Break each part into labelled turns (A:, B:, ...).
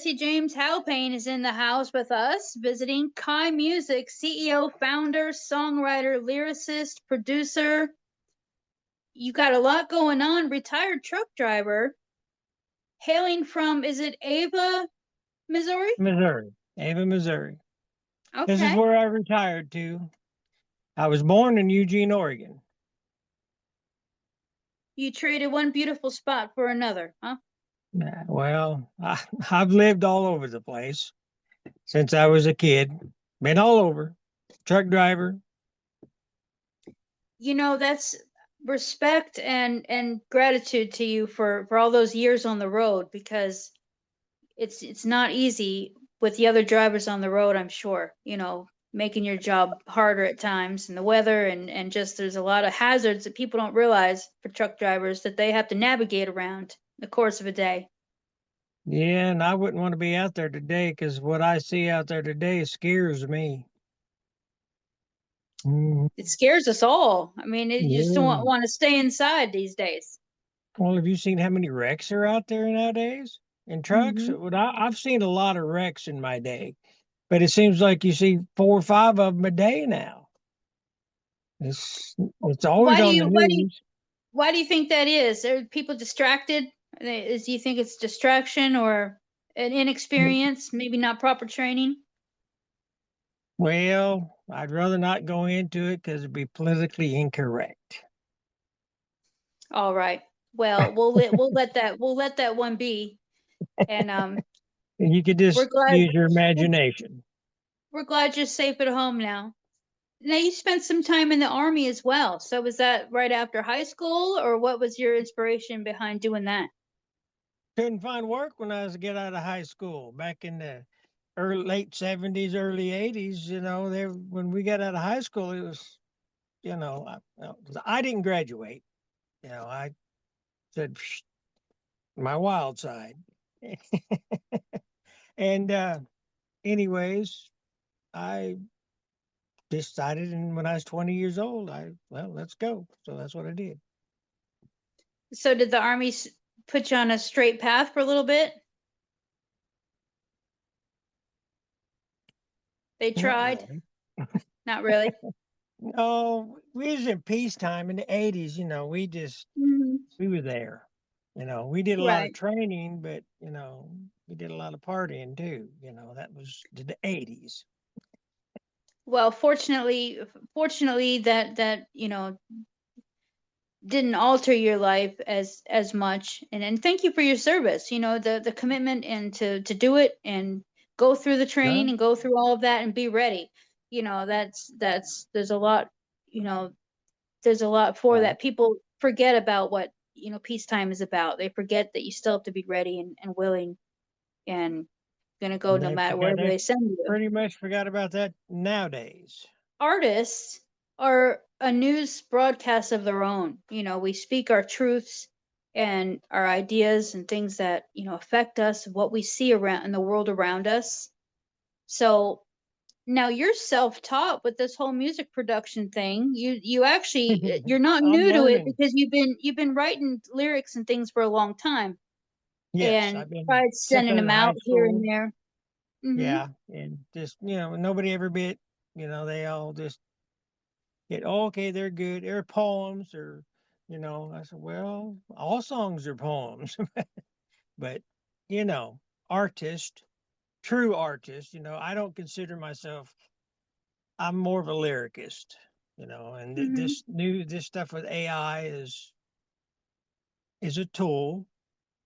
A: Jesse James Halpane is in the house with us, visiting Kai Music, CEO, founder, songwriter, lyricist, producer. You got a lot going on, retired truck driver, hailing from, is it Ava, Missouri?
B: Missouri, Ava, Missouri. This is
A: Okay.
B: where I retired to. I was born in Eugene, Oregon.
A: You traded one beautiful spot for another, huh?
B: Well, I've lived all over the place since I was a kid. Been all over. Truck driver.
A: That's respect and gratitude to you for all those years on the road, because it's not easy with the other drivers on the road, I'm sure, making your job harder at times, and the weather, and just there's a lot of hazards that people don't realize for truck drivers that they have to navigate around the course of a day.
B: Yeah, and I wouldn't want to be out there today because what I see out there today scares me. Mm,
A: It scares us all. I mean, you just don't
B: yeah.
A: want to stay inside these days.
B: Well, have you seen how many wrecks are out there nowadays in trucks?
A: Hmm.
B: Well, I've seen a lot of wrecks in my day, but it seems like you see 4 or 5 of them a day now. It's always
A: why do
B: on the
A: you why do you
B: news.
A: Why do you think that is? Are people distracted? Do you think it's distraction or an inexperience, maybe not proper training?
B: Well, I'd rather not go into it because it'd be politically incorrect.
A: All right. Well, we'll let that one be. And
B: You could
A: we're
B: just
A: glad
B: use your
A: we're,
B: imagination.
A: we're glad you're safe at home now. Now you spent some time in the army as well. So was that right after high school, or what was your inspiration behind doing that?
B: Couldn't find work when I was get out of high school back in the late 70s, early 80s. There when we got out of high school, it was I didn't graduate. I said "Psh, my wild side, and anyways, I decided, and when I was 20 years old, let's go. So that's what I did.
A: So did the army put you on a straight path for a little bit? They
B: Not
A: tried?
B: really.
A: Not really.
B: No, we was in peacetime in the 80s.
A: Hmm.
B: We were there. We did a lot of
A: Right.
B: training, but we did a lot of partying too. That was the 80s.
A: Well, fortunately that didn't alter your life as much. And thank you for your service. The commitment and to do it and go through the training
B: Sure.
A: and go through all of that and be ready. That's you know, there's a lot for
B: Right.
A: that. People forget about what, peacetime is about. They forget that you still have to be ready and willing and gonna go
B: And
A: no
B: they
A: matter
B: forgot.
A: wherever
B: They
A: they send you.
B: pretty much forgot about that nowadays.
A: Artists are a news broadcast of their own. We speak our truths and our ideas and things that, affect us, what we see around in the world around us. So now you're self-taught with this whole music production thing. You actually, you're not
B: I'm
A: new to it
B: learning.
A: because you've been writing lyrics and things for a long time
B: Yes,
A: and
B: I've been
A: tried
B: since
A: sending
B: I was
A: them
B: in high
A: out here and
B: school.
A: there. Hmm.
B: Yeah, and just nobody ever bit. They all just get, oh, okay, they're good. They're poems, or I said, well, all songs are poems, but you know, artist, true artist. I don't consider myself. I'm more of a lyricist. And
A: Hmm.
B: this stuff with AI is a tool,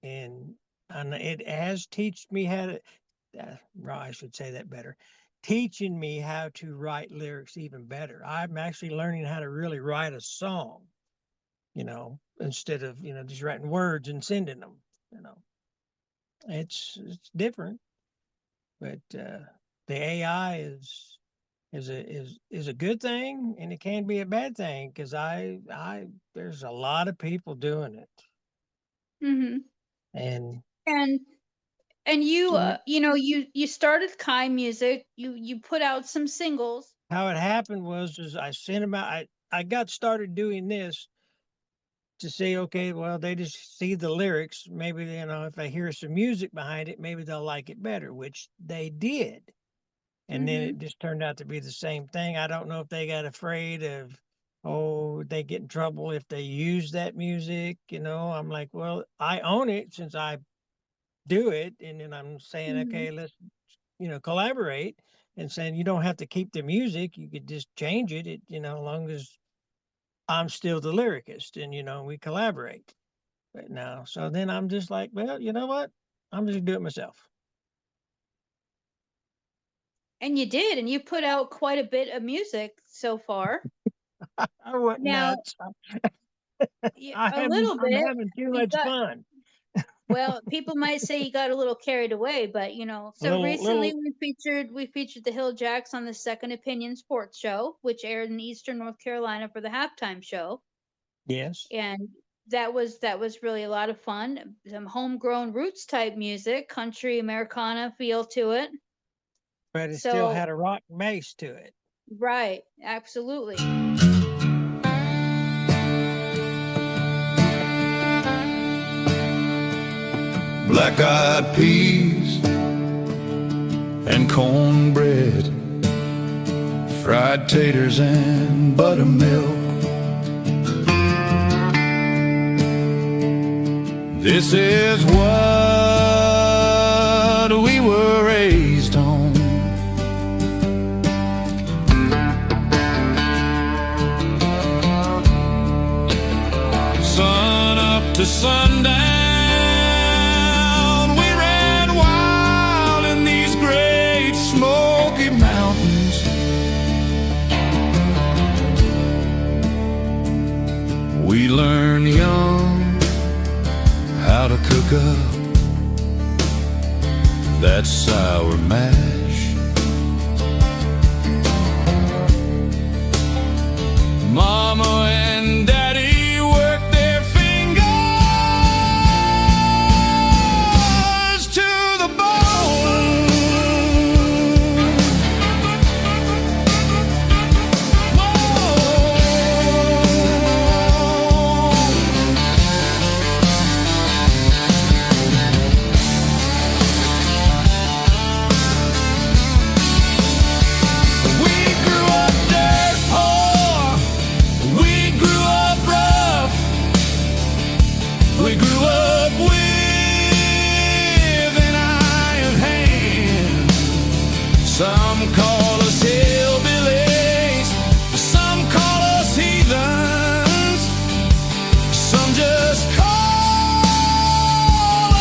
B: and it has teach me how to. I should say that better. Teaching me how to write lyrics even better. I'm actually learning how to really write a song, instead of, just writing words and sending them, you know. It's different, but the AI is a good thing, and it can be a bad thing because I there's a lot of people doing it,
A: Hmm.
B: and
A: And and you
B: and
A: you started Kai Music. You put out some singles.
B: how it happened was is I sent them out. I got started doing this to see, okay, well, they just see the lyrics. Maybe, if they hear some music behind it, maybe they'll like it better, which they did. And then
A: Mm-hmm.
B: it just turned out to be the same thing. I don't know if they got afraid of, oh, they get in trouble if they use that music. I'm like, well, I own it since I do it. And then I'm saying,
A: Mm-hmm.
B: okay, let's, collaborate, and saying you don't have to keep the music. You could just change it, as long as I'm still the lyricist and, we collaborate. But now, so then I'm just like, well, you know what? I'm just do it myself.
A: And you did, and you put out quite a bit of music so far.
B: I went
A: Now,
B: nuts.
A: a little
B: I'm
A: bit.
B: having too
A: You
B: much
A: got
B: fun.
A: Well, people might say you got a little carried away, but
B: A
A: so recently
B: little,
A: we featured the Hill Jacks on the Second Opinion Sports Show, which aired in Eastern North Carolina for the halftime show,
B: yes,
A: and that was really a lot of fun. Some homegrown roots type music, country Americana feel to it.
B: but it still
A: So,
B: had a rock base to it.
A: right, absolutely.
C: Black-eyed peas and cornbread, fried taters and buttermilk. This is what we were raised on. Sun up to sundown, Smoky Mountains. We learn young how to cook up that sour mash. Mama and Daddy worked their fingers to the bone. We grew up with an iron hand. Some call us hillbillies, some call us heathens, some just call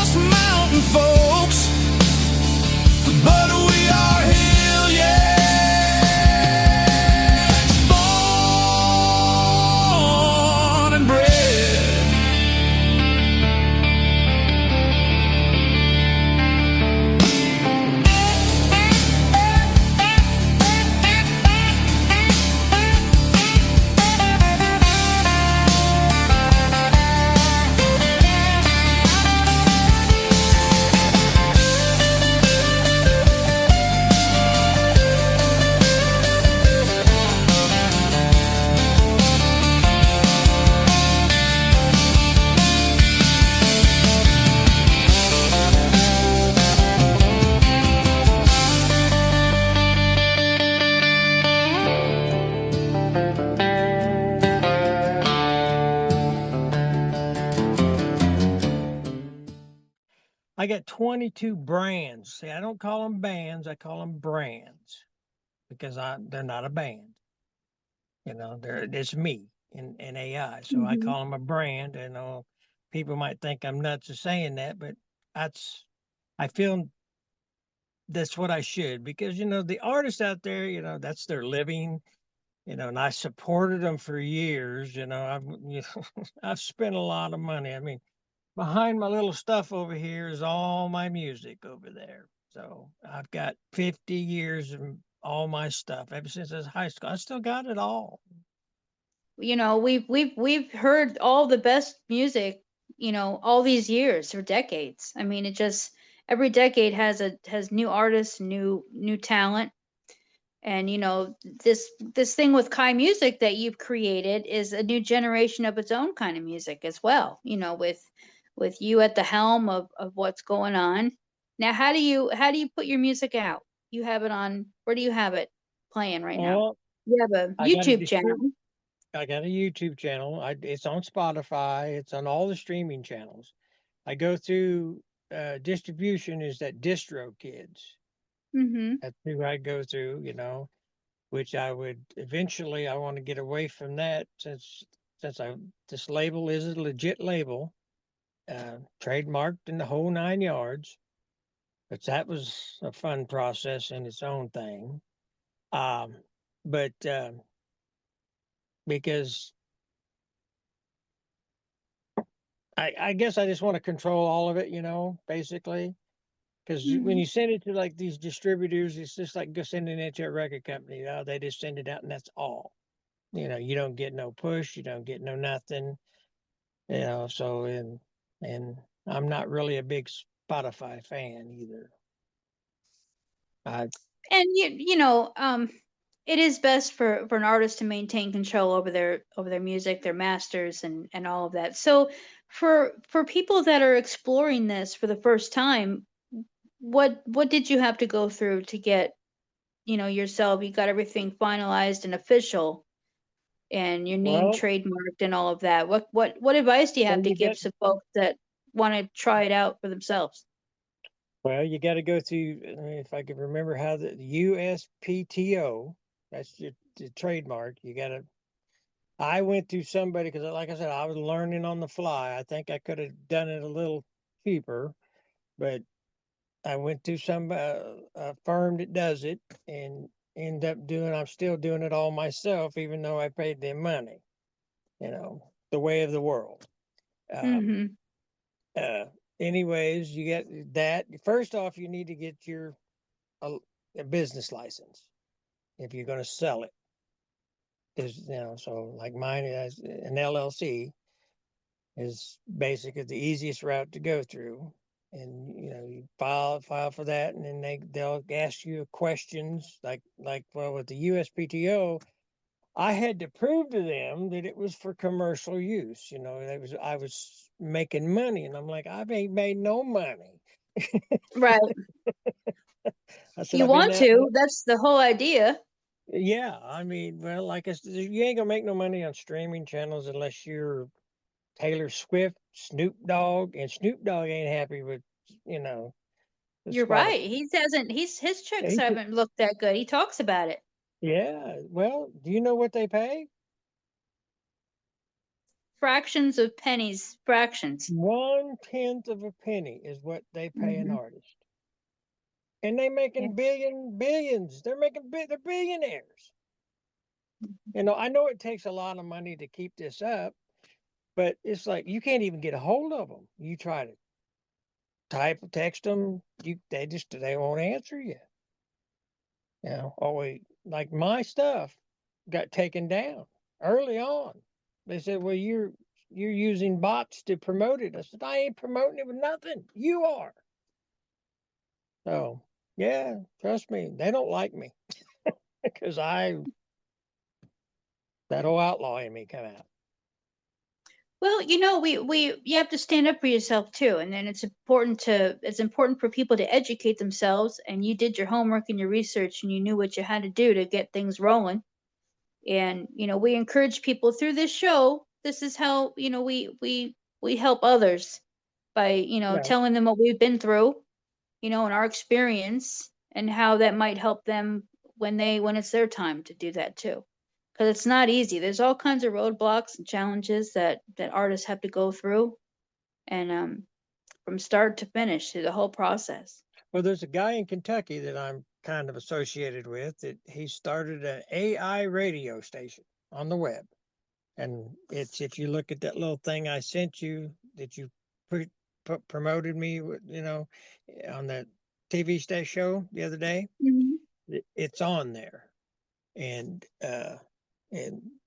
C: us mountain folks. But we are Hillyaks, born and bred.
B: I got 22 brands. See, I don't call them bands, I call them brands because they're not a band. It's me in AI. So I
A: Mm-hmm.
B: call them a brand. And people might think I'm nuts for saying that, but I feel that's what I should, because the artists out there, that's their living. And I supported them for years. I've spent a lot of money. I mean, behind my little stuff over here is all my music over there. So I've got 50 years of all my stuff ever since I was high school. I still got it all.
A: We've heard all the best music, all these years or decades. I mean, it just every decade has new artists, new talent. And this thing with Kai Music that you've created is a new generation of its own kind of music as well, with you at the helm of what's going on. Now, how do you put your music out? You have it on, where do you have it playing right now?
B: Well,
A: You have a
B: I got a
A: YouTube channel.
B: I got a YouTube channel. It's on Spotify. It's on all the streaming channels. I go through distribution is that Distro Kids.
A: Mm-hmm.
B: That's who I go through, which I would eventually I want to get away from that since this label is a legit label, trademarked in the whole 9 yards. But that was a fun process in its own thing. But because I guess I just want to control all of it, basically. Because when
A: Mm-hmm.
B: you send it to like these distributors, it's just like just sending it to a record company. They just send it out and that's all. You don't get no push, you don't get no nothing. So and I'm not really a big Spotify fan either. I
A: And it is best for an artist to maintain control over their music, their masters, and all of that. So for people that are exploring this for the first time, what did you have to go through to get, yourself? You got everything finalized and official, and your name
B: well,
A: trademarked and all of that. What advice do you
B: well
A: have to
B: you
A: give
B: get
A: to folks that want to try it out for themselves?
B: well you got to go through. If I can remember how the USPTO, that's your the trademark. You got to. I went through somebody because, like I said, I was learning on the fly. I think I could have done it a little cheaper, but I went to some a firm that does it and end up doing. I'm still doing it all myself, even though I paid them money. The way of the world. Um,
A: Mm-hmm.
B: uh, anyways, you get that. First off, you need to get a, a business license if you're going to sell it. So like mine is an LLC is basically the easiest route to go through. And you file for that, and then they'll ask you questions like well with the USPTO, I had to prove to them that it was for commercial use. I was making money, and I'm like, I ain't made no money.
A: Right.
B: I said
A: You
B: I've been
A: want
B: out.
A: to? That's the whole idea.
B: Yeah, I mean, well, like I said, you ain't gonna make no money on streaming channels unless you're Taylor Swift, Snoop Dogg, and Snoop Dogg ain't happy with you know the
A: You're
B: Spotify.
A: right. He hasn't. His checks
B: He said,
A: haven't looked that good. He talks about it.
B: yeah, well, do you know what they pay?
A: Fractions of pennies. Fractions.
B: 1/10 of a penny is what they pay an
A: Hmm.
B: artist, and they
A: Yeah.
B: making billions. They're billionaires. I know it takes a lot of money to keep this up, but it's like you can't even get a hold of them. You try to text them, they won't answer you. Always like my stuff got taken down early on. They said, "Well, you're using bots to promote it." I said, "I ain't promoting it with nothing. You are." So yeah, trust me, they don't like me because that old outlaw in me come out.
A: Well, we you have to stand up for yourself too, and then it's important for people to educate themselves. And you did your homework and your research, and you knew what you had to do to get things rolling. And we encourage people through this show. This is how we help others by
B: Right.
A: telling them what we've been through, and our experience, and how that might help them when it's their time to do that too. Because it's not easy. There's all kinds of roadblocks and challenges that artists have to go through, and from start to finish through the whole process.
B: Well, there's a guy in Kentucky that I'm kind of associated with that he started an AI radio station on the web. And it's if you look at that little thing I sent you that you promoted me with, on that TV station show the other day,
A: Mhm.
B: it's on there. And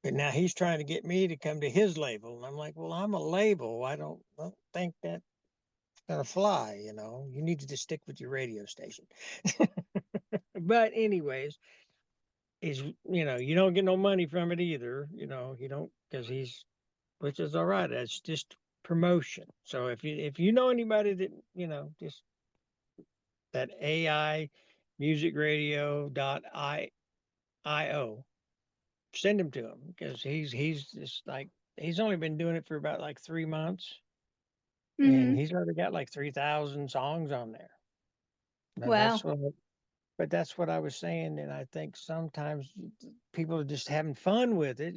B: but now he's trying to get me to come to his label, and I'm like, well, I'm a label. I don't think that's gonna fly. You need to just stick with your radio station. But anyways, is, you don't get no money from it either. You don't, because which is all right. That's just promotion. So if you know anybody that, just that AI music radio.io, send him to him, because he's just like, he's only been doing it for about like 3 months, and
A: Mm-hmm.
B: he's already got like 3,000 songs on there. And
A: Wow.
B: but that's what I was saying. And I think sometimes people are just having fun with it,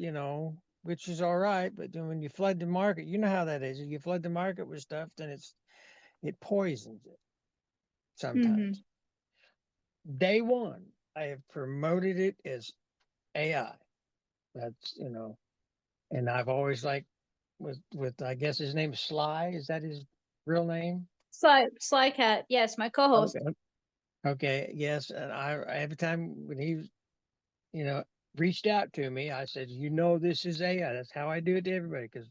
B: which is all right. But then when you flood the market, you know how that is. If you flood the market with stuff, then it poisons it
A: Mm-hmm.
B: sometimes. Day one, I have promoted it as AI. That's, and I've always like with I guess his name is Sly. Is that his real name?
A: Slykat, yes, my co-host.
B: Okay. Okay. Yes. And I every time when he, you know, reached out to me, I said, this is AI. That's how I do it to everybody. Because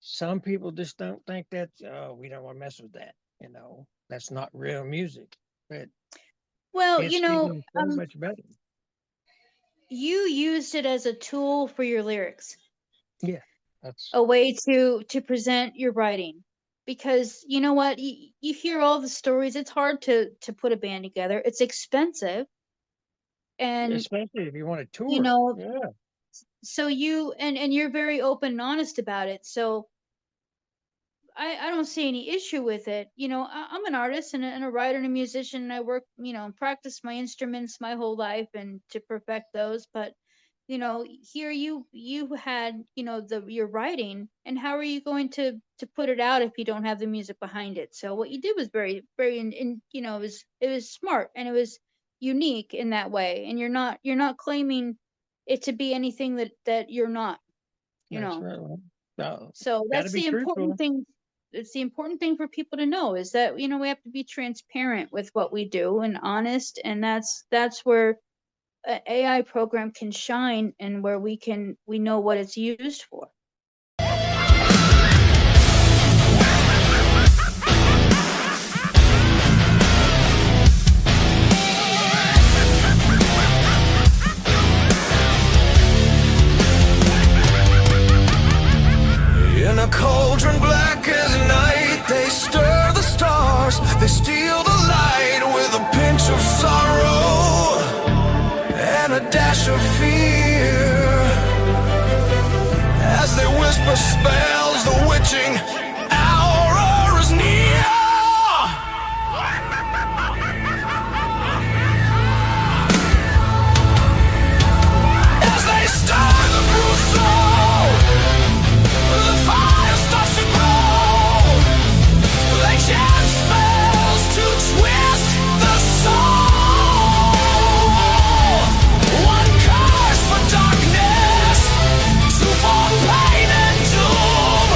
B: some people just don't think that, oh, we don't want to mess with that. That's not real music. But
A: Well,
B: it's getting so much better.
A: you used it as a tool for your lyrics,
B: Yeah. That's
A: a way to present your writing. Because you know what, you hear all the stories. It's hard to put a band together. It's expensive, and
B: especially if you want to
A: you
B: tour.
A: know,
B: Yeah.
A: so and you're very open and honest about it. So I don't see any issue with it. I'm an artist and a writer and a musician, and I work, and practice my instruments my whole life and to perfect those. But, here you had, your writing, and how are you going to put it out if you don't have the music behind it? So what you did was very, very, it was smart, and it was unique in that way. And you're not claiming it to be anything that you're not, you
B: That's
A: know.
B: right. So,
A: So
B: got to
A: that's
B: be
A: the important
B: truthful.
A: thing. It's the important thing for people to know, is that we have to be transparent with what we do and honest, and that's where an AI program can shine, and where we know what it's used for.
C: In a cauldron black as night, they stir the stars, they steal the light with a pinch of sorrow and a dash of fear. As they whisper spells, the witching hour is near. As they stir the bruised soul, the fire starts to grow. They chant spells to twist the soul. One curse for darkness, two for pain and doom.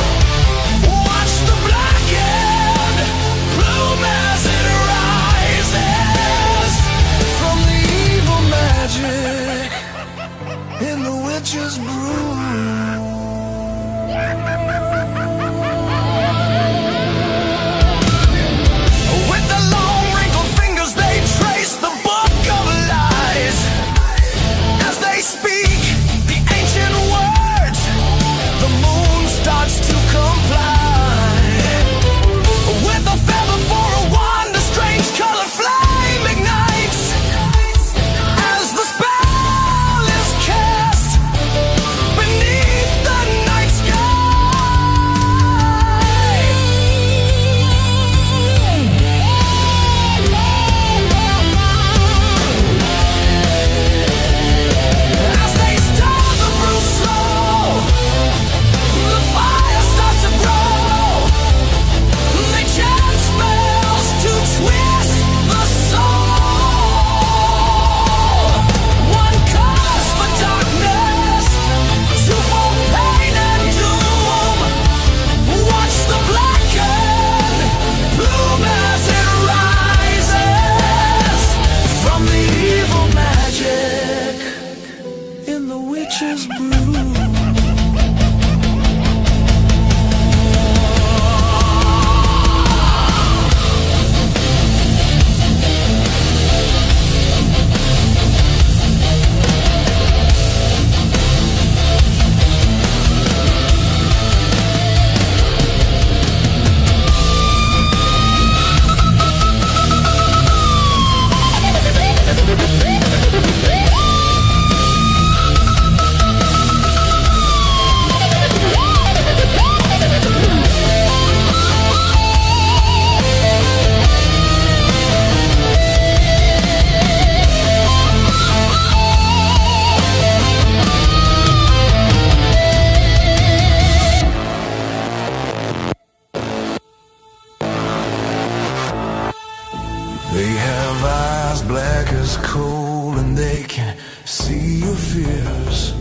C: black as coal, and they can see your fears.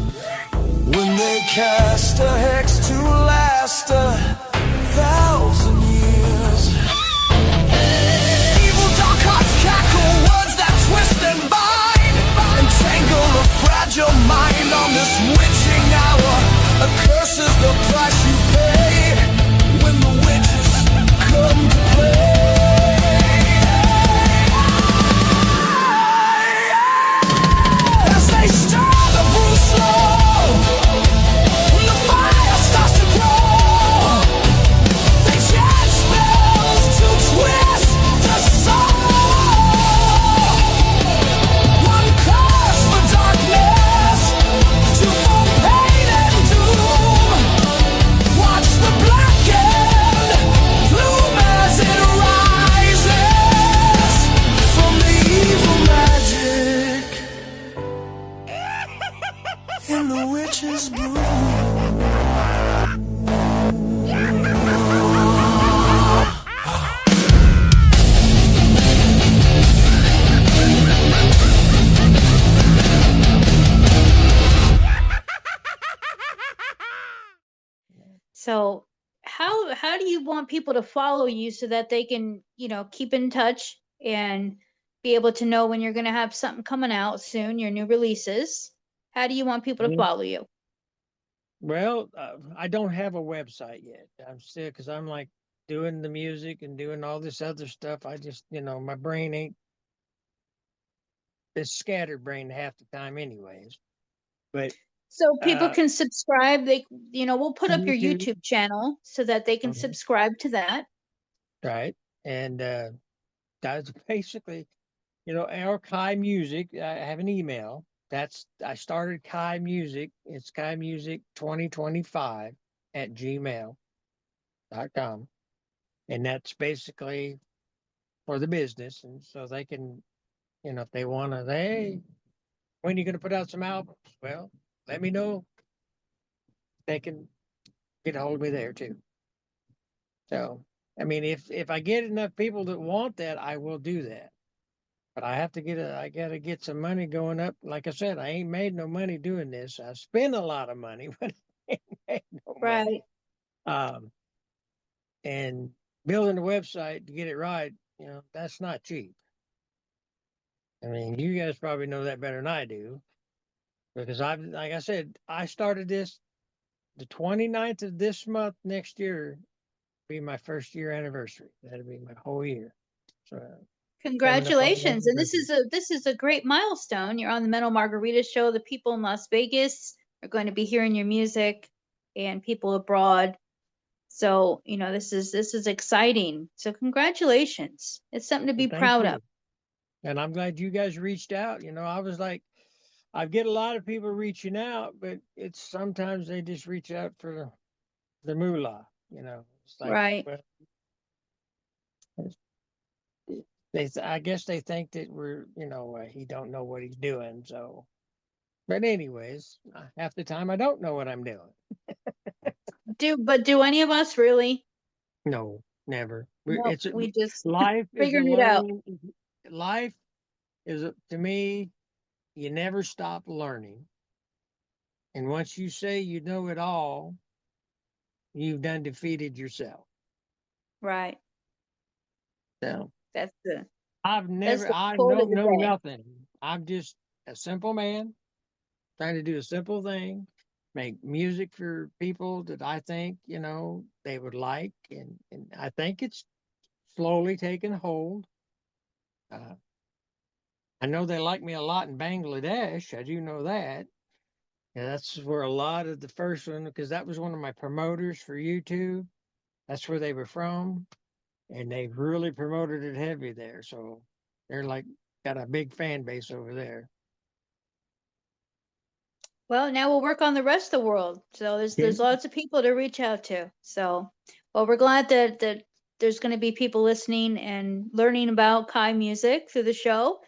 C: When they cast a hex to last 1,000 years. Evil dark hearts cackle, words that twist and bind, entangle a fragile mind on this witching hour. A curse is the price you pay when the witches come to play. As they stir the brew slow, when the fire starts to grow, they chant spells to twist the soul. One curse for darkness, two for pain and doom. Watch the blackened bloom as it rises from the evil magic in the witch's brew.
A: So how do you want people to follow you so that they can, keep in touch and be able to know when you're going to have something coming out soon, your new releases? How do you want people to
B: Mhm.
A: follow you?
B: Well, I don't have a website yet. I'm still, because I'm like doing the music and doing all this other stuff. I just, my brain ain't, it's scattered brain half the time anyways. But
A: So people can subscribe. We'll put up your
B: YouTube,
A: YouTube channel so that they can
B: mhm,
A: subscribe to that.
B: right? And that's basically, our Kai Music. I have an email. I started Kai Music. It's Kai Music 2025 at gmail.com. And that's basically for the business. And so they can, if they want to, hey, when are you going to put out some albums? Well, let me know. They can get a hold of me there too. So, I mean, if I get enough people that want that, I will do that. But I got to get some money going up. Like I said, I ain't made no money doing this. I spend a lot of money, but I ain't made no money.
A: Right.
B: And building a website to get it right, that's not cheap. I mean, you guys probably know that better than I do, because like I said, I started this the 29th of this month next year, be my first year anniversary. That'll be my whole year. So coming up on the
A: Congratulations. And
B: anniversary.
A: this is a great milestone. You're on the Mental Margarita Show. The people in Las Vegas are going to be hearing your music, and people abroad. So, this is exciting. So congratulations. It's something to be
B: Thank
A: proud of.
B: you. And I'm glad you guys reached out. I was like, I get a lot of people reaching out, but it's sometimes they just reach out for the moolah. It's like,
A: Right.
B: well, I guess they think that he don't know what he's doing. So, but anyways, half the time I don't know what I'm doing.
A: Do any of us really?
B: No, never.
A: No, we just
B: Life is a
A: figuring it out.
B: learning. Life to me, you never stop learning. And once you say you know it all, you've done defeated yourself.
A: Right.
B: So
A: That's the
B: I
A: quote of
B: don't
A: the
B: know
A: day.
B: nothing. I'm just a simple man trying to do a simple thing, make music for people that I think, they would like. And I think it's slowly taking hold. Uh, I know they like me a lot in Bangladesh. I do know that. Yeah, that's where a lot of the first one, because that was one of my promoters for YouTube. That's where they were from. And they really promoted it heavy there. So they're like got a big fan base over there.
A: Well, now we'll work on the rest of the world. So
B: Yeah.
A: there's lots of people to reach out to. So, well, we're glad that there's going to be people listening and learning about Kai music through the show,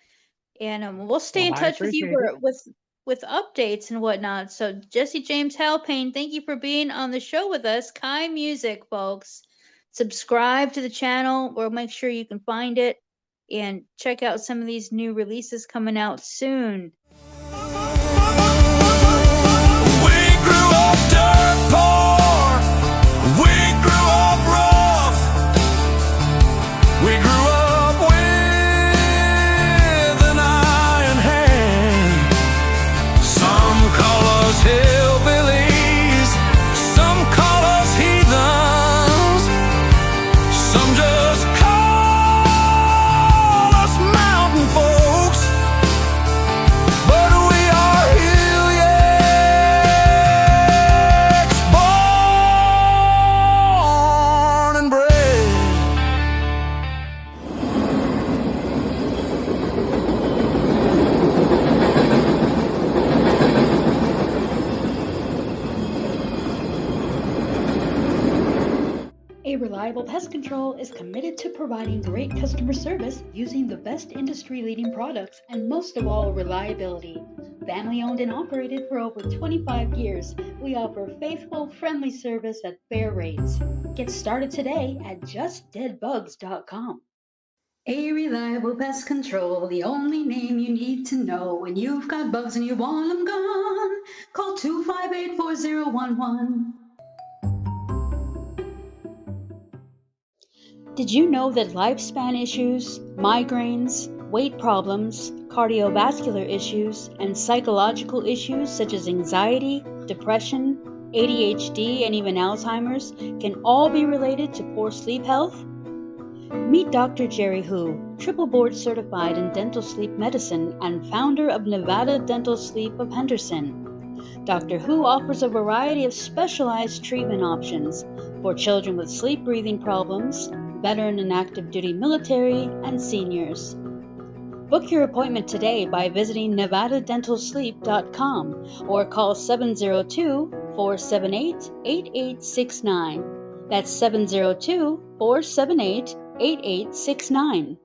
A: and we'll stay
B: Well,
A: in
B: I
A: touch with you
B: appreciate it.
A: with updates and whatnot. So, Jesse James Halpayne, thank you for being on the show with us. Kai Music, folks. Subscribe to the channel. We'll make sure you can find it. and check out some of these new releases coming out soon.
C: We grew up dirt poor. We grew up rough. We grew up with an iron hand. Some call us hillbillies. Some call us heathens. Some just call us mountain folks. But we are Ilyeks, born and bred.
D: A Reliable Pest Control is committed to providing great customer service using the best industry-leading products and most of all, reliability. Family owned and operated for over 25 years, we offer faithful, friendly service at fair rates. Get started today at justdeadbugs.com. A Reliable Pest Control, the only name you need to know when you've got bugs and you want them gone. Call 258-4011.
A: Did you know that lifespan issues, migraines, weight problems, cardiovascular issues, and psychological issues such as anxiety, depression, ADHD, and even Alzheimer's can all be related to poor sleep health? Meet Dr. Jerry Hu, triple board certified in dental sleep medicine and founder of Nevada Dental Sleep of Henderson. Dr. Hu offers a variety of specialized treatment options for children with sleep breathing problems, veteran and active duty military, and seniors. Book your appointment today by visiting nevadadentalsleep.com or call 702-478-8869. That's 702-478-8869.